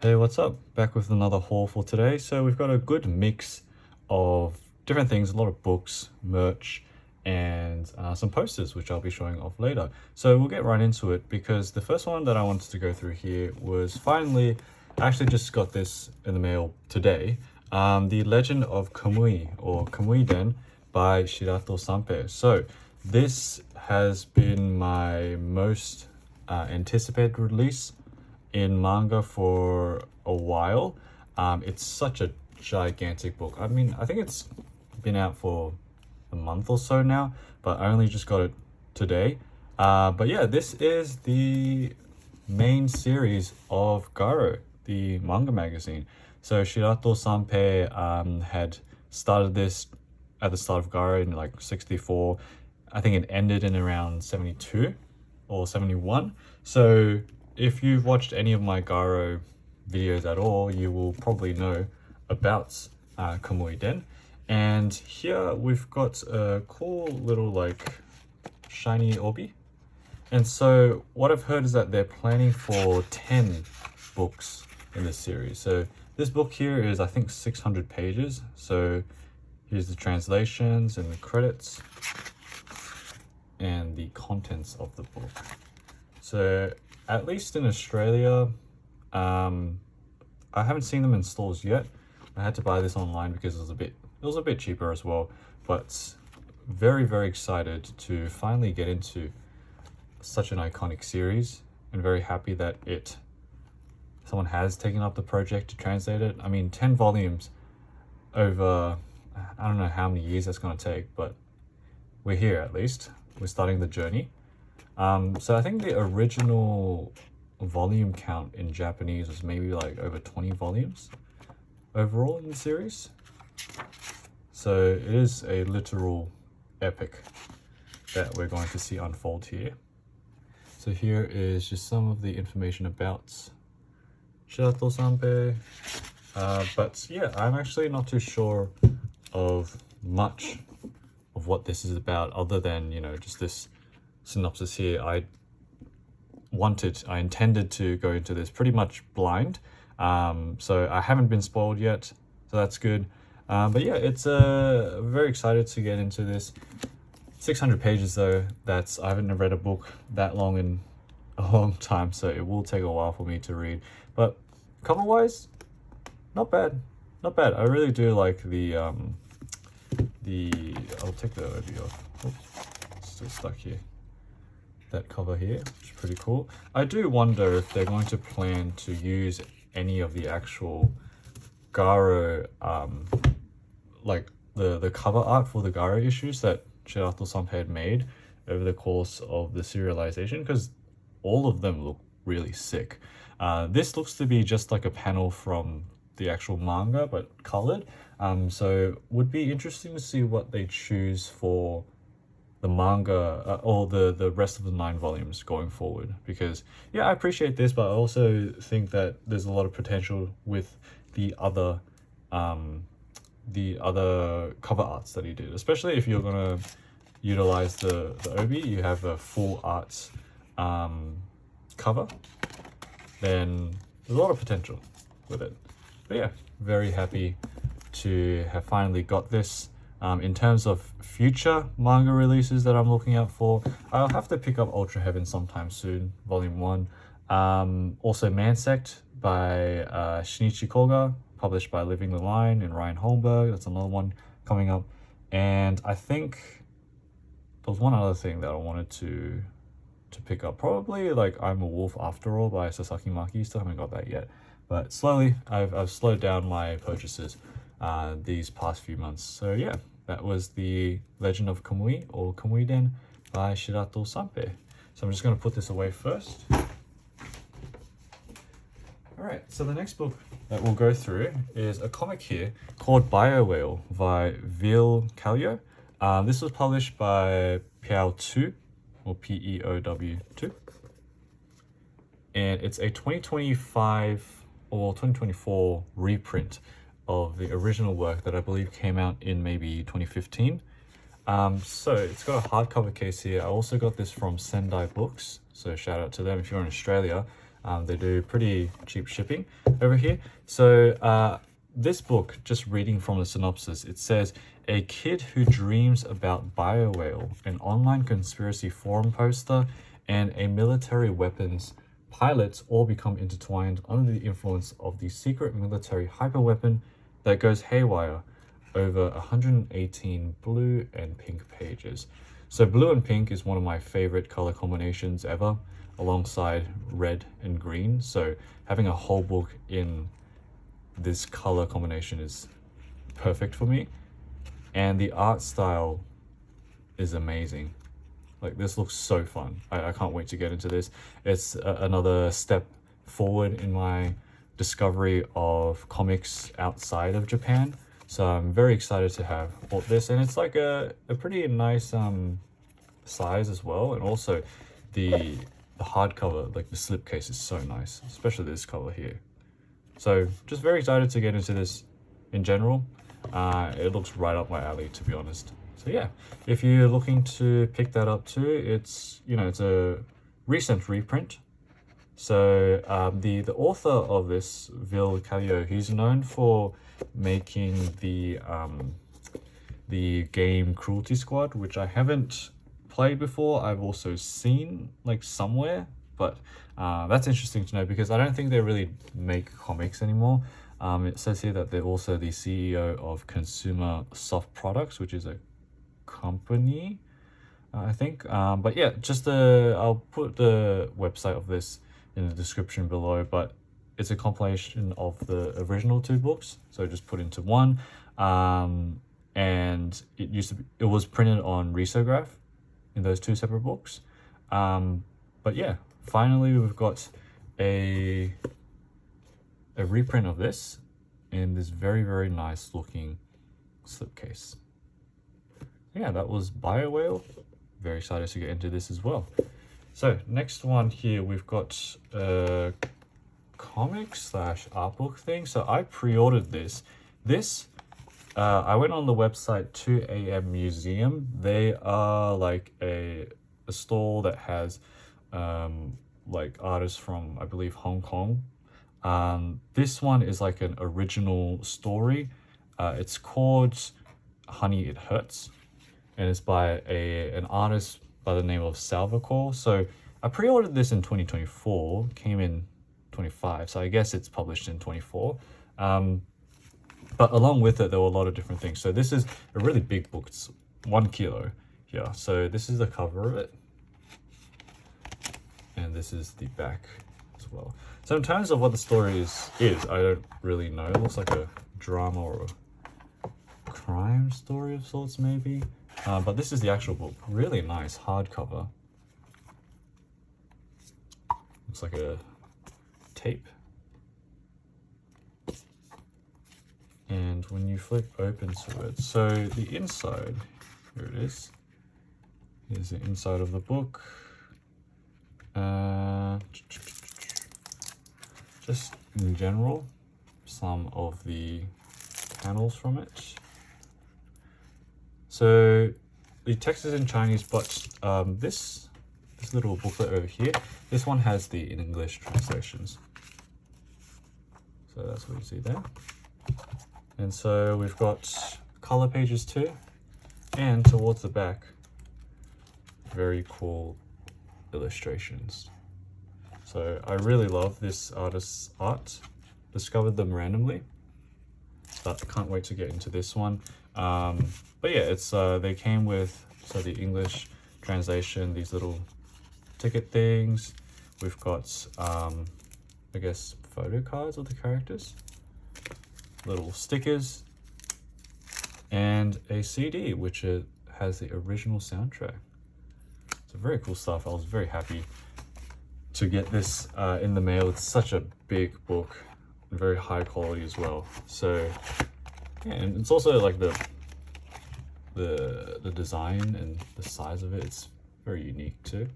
Hey, what's up? Back with another haul for today. So we've got a good mix of different things, a lot of books, merch, and some posters, which I'll be showing off later. So we'll get right into it because the first one that I wanted to go through here was finally, I actually just got this in the mail today, The Legend of Kamui, or Kamui-den by Shirato Sanpei. So this has been my most anticipated release in manga for a while. It's such a gigantic book. I mean, I think it's been out for a month or so now, but I only just got it today. But yeah, this is the main series of Garo, the manga magazine. So Shirato Sanpei had started this at the start of Garo in like 64. I think it ended in around 72 or 71. So if you've watched any of my Garo videos at all, you will probably know about Kamui-den. And here we've got a cool little like shiny obi. And so what I've heard is that they're planning for 10 books in this series. So this book here is I think 600 pages. So here's the translations and the credits and the contents of the book. So at least in Australia, I haven't seen them in stores yet. I had to buy this online because it was a bit cheaper as well. But very, very excited to finally get into such an iconic series, and very happy that someone has taken up the project to translate it. I mean, 10 volumes over, I don't know how many years that's going to take, but we're here at least. We're starting the journey. So I think the original volume count in Japanese was maybe like over 20 volumes overall in the series. So it is a literal epic that we're going to see unfold here. So here is just some of the information about Shirato Sanpei. But yeah, I'm actually not too sure of much of what this is about other than, you know, just this synopsis here. I intended to go into this pretty much blind, so I haven't been spoiled yet, so that's good. But yeah, it's very excited to get into this. 600 pages though, I haven't read a book that long in a long time, so it will take a while for me to read. But cover wise, not bad. I really do like the I'll take the overview off. Oops, it's still stuck here. That cover here, which is pretty cool. I do wonder if they're going to plan to use any of the actual Garo, like the cover art for the Garo issues that Shirato Sanpei had made over the course of the serialization, because all of them look really sick. This looks to be just like a panel from the actual manga, but colored. So would be interesting to see what they choose for the manga or the rest of the 9 volumes going forward, because yeah, I appreciate this, but I also think that there's a lot of potential with the other cover arts that he did, especially if you're gonna utilize the obi, you have a full arts cover, then there's a lot of potential with it. But yeah, very happy to have finally got this. In terms of future manga releases that I'm looking out for, I'll have to pick up Ultra Heaven sometime soon, Volume 1. Also Mansect by Shinichi Koga, published by Living the Line and Ryan Holmberg. That's another one coming up. And I think there was one other thing that I wanted to pick up. Probably like I'm a Wolf After All by Sasaki Maki. Still haven't got that yet. But slowly, I've slowed down my purchases these past few months. So yeah, that was The Legend of Kamui, or Kamui-den by Shirato Sanpei. So I'm just going to put this away first. Alright, so the next book that we'll go through is a comic here called Bio Whale by Ville Kallio. This was published by Peow2, or Peow2. And it's a 2025 or 2024 reprint of the original work that I believe came out in maybe 2015. So it's got a hardcover case here. I also got this from Sendai Books, so shout out to them if you're in Australia. They do pretty cheap shipping over here. So this book, just reading from the synopsis, it says, a kid who dreams about BioWhale, an online conspiracy forum poster, and a military weapons pilot all become intertwined under the influence of the secret military hyperweapon that goes haywire over 118 blue and pink pages. So blue and pink is one of my favorite color combinations ever, alongside red and green. So having a whole book in this color combination is perfect for me. And the art style is amazing. Like, this looks so fun. I can't wait to get into this. It's another step forward in my discovery of comics outside of Japan. So I'm very excited to have bought this, and it's like a pretty nice size as well. And also the hardcover, like the slipcase, is so nice, especially this cover here. So just very excited to get into this in general. It looks right up my alley, to be honest. So yeah, if you're looking to pick that up too, it's, you know, it's a recent reprint. So the author of this, Ville Kallio, he's known for making the game Cruelty Squad, which I haven't played before. I've also seen like somewhere, but that's interesting to know because I don't think they really make comics anymore. It says here that they're also the CEO of Consumer Soft Products, which is a company, I think. But yeah, just I'll put the website of this in the description below, but it's a compilation of the original two books, so just put into one. And it was printed on risograph in those two separate books. But yeah, finally we've got a reprint of this in this very, very nice looking slipcase. Yeah, that was BioWhale. Very excited to get into this as well. So next one here, we've got a comic / art book thing. So I pre-ordered this. I went on the website 2AM Museum. They are like a store that has like artists from, I believe, Hong Kong. This one is like an original story. It's called Honey, It Hurts, and it's by an artist by the name of Salvacore. So I pre-ordered this in 2024, came in 25, so I guess it's published in 24. But along with it, there were a lot of different things. So this is a really big book. It's 1 kilo here. So this is the cover of it, and this is the back as well. So in terms of what the story is I don't really know. It looks like a drama or a crime story of sorts, maybe. But this is the actual book. Really nice hardcover. Looks like a tape. And when you flip open to it, so the inside, here it is. Here's the inside of the book. Just in general, some of the panels from it. So the text is in Chinese, but this little booklet over here, this one has the in English translations. So that's what you see there. And so we've got color pages too, and towards the back, very cool illustrations. So I really love this artist's art. Discovered them randomly, but can't wait to get into this one. But yeah, it's they came with the English translation, these little ticket things. We've got I guess photo cards of the characters, little stickers, and a CD which has the original soundtrack. So very cool stuff. I was very happy to get this in the mail. It's such a big book, very high quality as well. So yeah, and it's also like the design and the size of it, it's very unique too.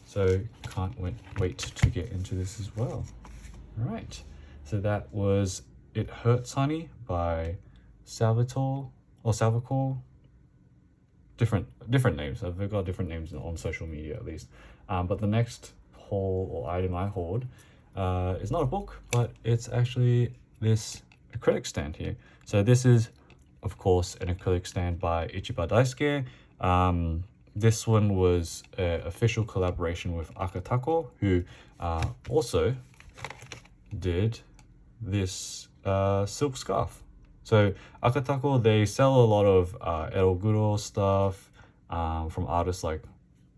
So can't wait to get into this as well. All right, so that was It Hurts Honey by Salvacore. Different names. They've got different names on social media at least. But the next haul or item I hoard is not a book, but it's actually this acrylic stand here. So this is, of course, an acrylic stand by Ichiba Daisuke. This one was an official collaboration with Akatako, who also did this silk scarf. So Akatako, they sell a lot of eroguro stuff from artists like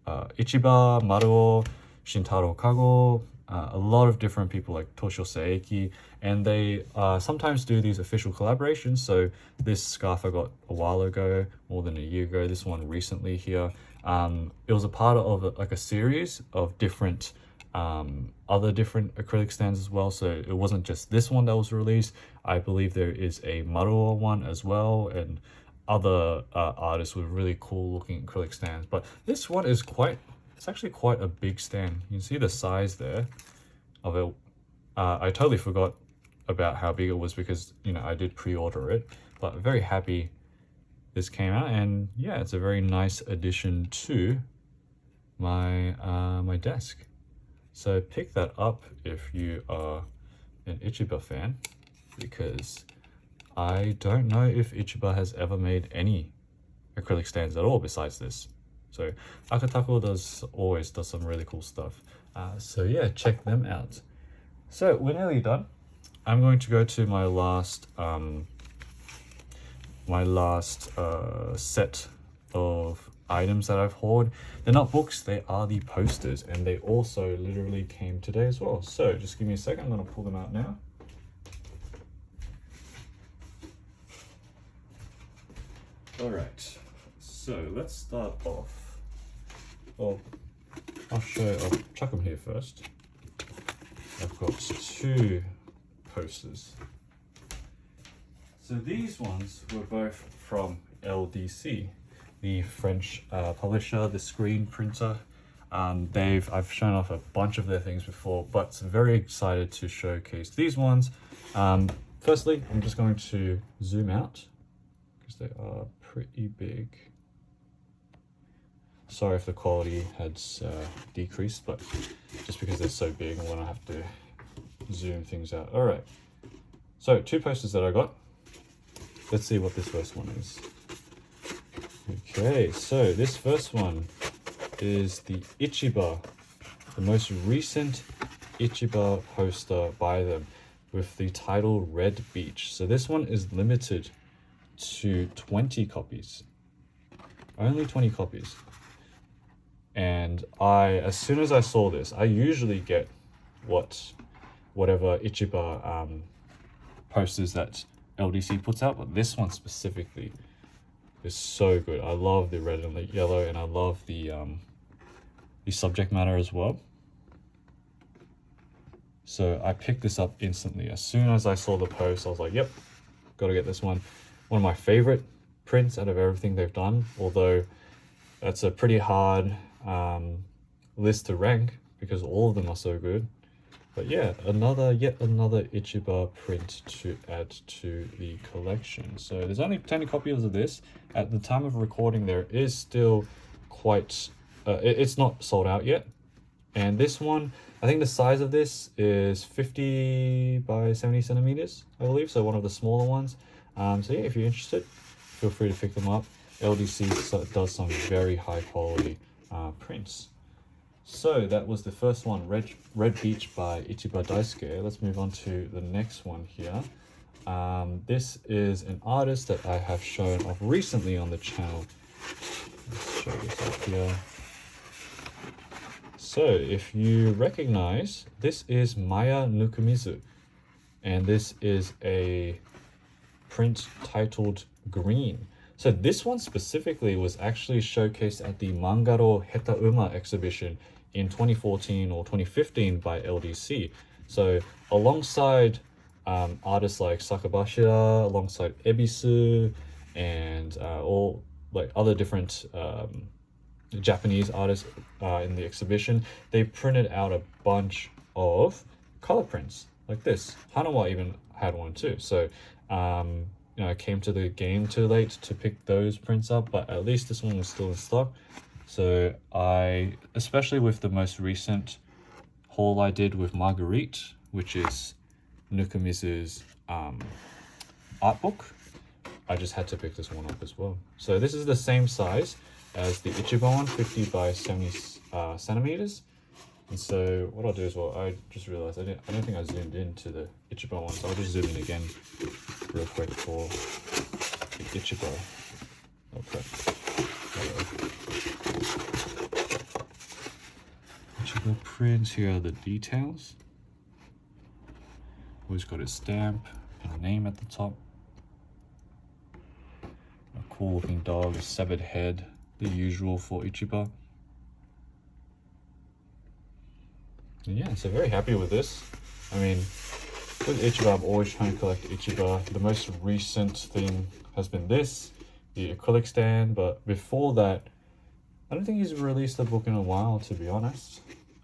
Ichiba, Maruo, Shintaro Kago, a lot of different people like Toshio Seiki, and they sometimes do these official collaborations. So this scarf I got a while ago, more than a year ago, this one recently here. It was a part of like a series of different other different acrylic stands as well. So it wasn't just this one that was released. I believe there is a Maruo one as well, and other artists with really cool looking acrylic stands. But this one is it's actually quite a big stand. You can see the size there of it. I totally forgot about how big it was because, you know, I did pre-order it, but very happy this came out. And yeah, it's a very nice addition to my my desk. So pick that up if you are an Ichiba fan, because I don't know if Ichiba has ever made any acrylic stands at all besides this. So Akatako always does some really cool stuff. So yeah, check them out. So we're nearly done. I'm going to go to my last set of items that I've hoarded. They're not books, they are the posters, and they also literally came today as well. So just give me a second, I'm going to pull them out now. Alright, so let's start off. Well, I'll chuck them here first. I've got two posters. So these ones were both from LDC, the French publisher, the screen printer. I've shown off a bunch of their things before, but I'm very excited to showcase these ones. Firstly, I'm just going to zoom out because they are pretty big. Sorry if the quality has decreased, but just because they're so big, I'm gonna have to zoom things out. All right, so two posters that I got. Let's see what this first one is. Okay, so this first one is the Ichiba, the most recent Ichiba poster by them with the title Red Beach. So this one is limited to 20 copies, only 20 copies. And as soon as I saw this, I usually get whatever Ichiba posters that LDC puts out, but this one specifically is so good. I love the red and the yellow, and I love the subject matter as well. So I picked this up instantly. As soon as I saw the post, I was like, yep, gotta get this one. One of my favorite prints out of everything they've done, although that's a pretty hard list to rank because all of them are so good. But yeah, yet another Ichiba print to add to the collection. So there's only 10 copies of this. At the time of recording, there is still quite it's not sold out yet. And this one, I think the size of this is 50 by 70 centimeters, I believe, so one of the smaller ones. So yeah, if you're interested, feel free to pick them up. LDC does some very high quality prints. So that was the first one, Red Beach by Ichiba Daisuke. Let's move on to the next one here. This is an artist that I have shown off recently on the channel. Let's show this up here. So if you recognize, this is Maya Nukumizu, and this is a print titled Green. So this one specifically was actually showcased at the Mangaro Hetauma exhibition in 2014 or 2015 by LDC. So alongside artists like Sakabashira, alongside Ebisu, and all like other different Japanese artists in the exhibition, they printed out a bunch of color prints like this. Hanawa even had one too. So you know, I came to the game too late to pick those prints up, but at least this one was still in stock. So especially with the most recent haul I did with Marguerite, which is Nukumizu's art book. I just had to pick this one up as well. So this is the same size as the Ichiba one, 50 by 70 centimeters. And so what I'll do is, well, I just realized I don't think I zoomed into the Ichiba one, so I'll just zoom in again real quick for the Ichiba. Okay. Ichiba print, here are the details. Always got his stamp and a name at the top. A cool looking dog, a severed head, the usual for Ichiba. And yeah, so very happy with this. I mean, with Ichiba, I'm always trying to collect Ichiba. The most recent thing has been this, the acrylic stand, but before that, I don't think he's released a book in a while, to be honest.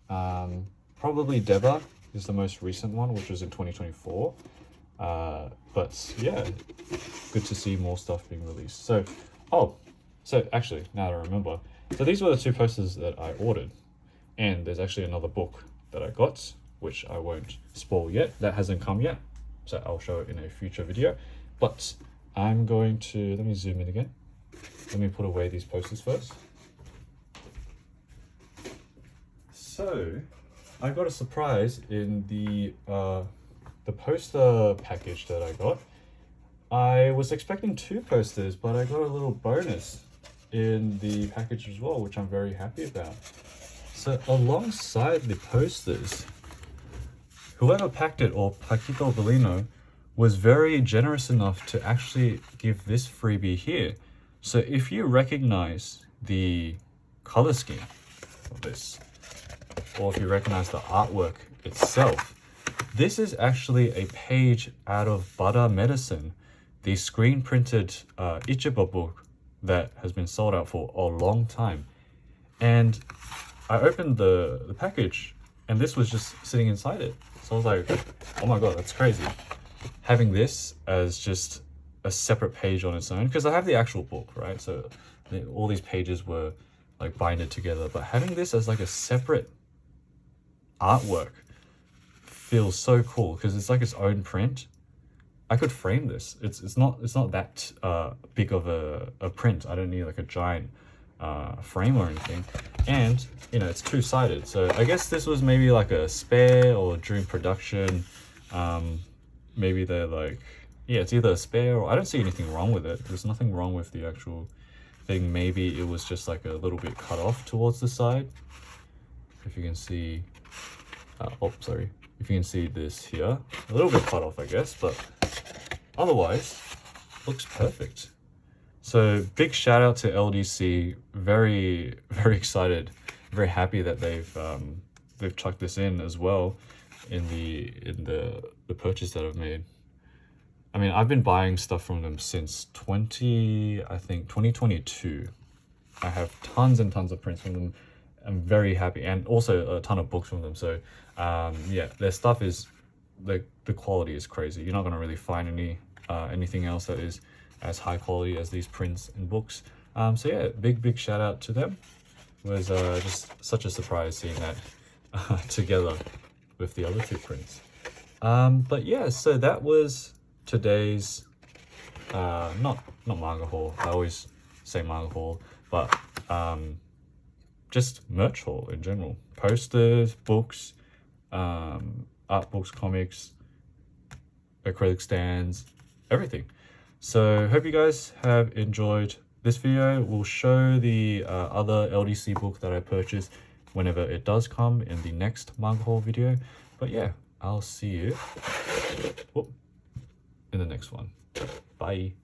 Probably Deba is the most recent one, which was in 2024. But yeah, good to see more stuff being released. So, so actually, now that I remember, so these were the two posters that I ordered. And there's actually another book that I got, which I won't spoil yet. That hasn't come yet, so I'll show it in a future video. But I'm going to, let me zoom in again. Let me put away these posters first. So, I got a surprise in the poster package that I got. I was expecting 2 posters, but I got a little bonus in the package as well, which I'm very happy about. So alongside the posters, whoever packed it, or Paquito Bellino, was very generous enough to actually give this freebie here. So if you recognize the color scheme of this, or if you recognize the artwork itself, this is actually a page out of Butter Medicine, the screen printed Ichiba book that has been sold out for a long time. And I opened the package and this was just sitting inside it. So I was like, oh my god, that's crazy. Having this as just a separate page on its own, because I have the actual book, right? So all these pages were like binded together, but having this as like a separate artwork feels so cool because it's like its own print. I could frame this. It's not that big of a print. I don't need like a giant frame or anything, and you know, it's two-sided, so I guess this was maybe like a spare, or during production maybe they're like, yeah, it's either a spare, or I don't see anything wrong with it. There's nothing wrong with the actual thing. Maybe it was just like a little bit cut off towards the side. If you can see, oh sorry, if you can see this here, a little bit cut off I guess, but otherwise looks perfect. So big shout out to LDC. Very excited, very happy that they've chucked this in as well in the purchase that I've made. I mean, I've been buying stuff from them since 2022. I have tons and tons of prints from them. I'm very happy, and also a ton of books from them. So yeah, their stuff is, the quality is crazy. You're not going to really find anything else that is as high quality as these prints and books. So yeah, big shout out to them. It was just such a surprise seeing that together with the other 2 prints. But yeah, so that was today's not manga haul. I always say manga haul, but just merch haul in general. Posters, books, art books, comics, acrylic stands, everything. So hope you guys have enjoyed this video. We'll show the other LDC book that I purchased whenever it does come in the next manga haul video. But yeah, I'll see you in the next one. Bye.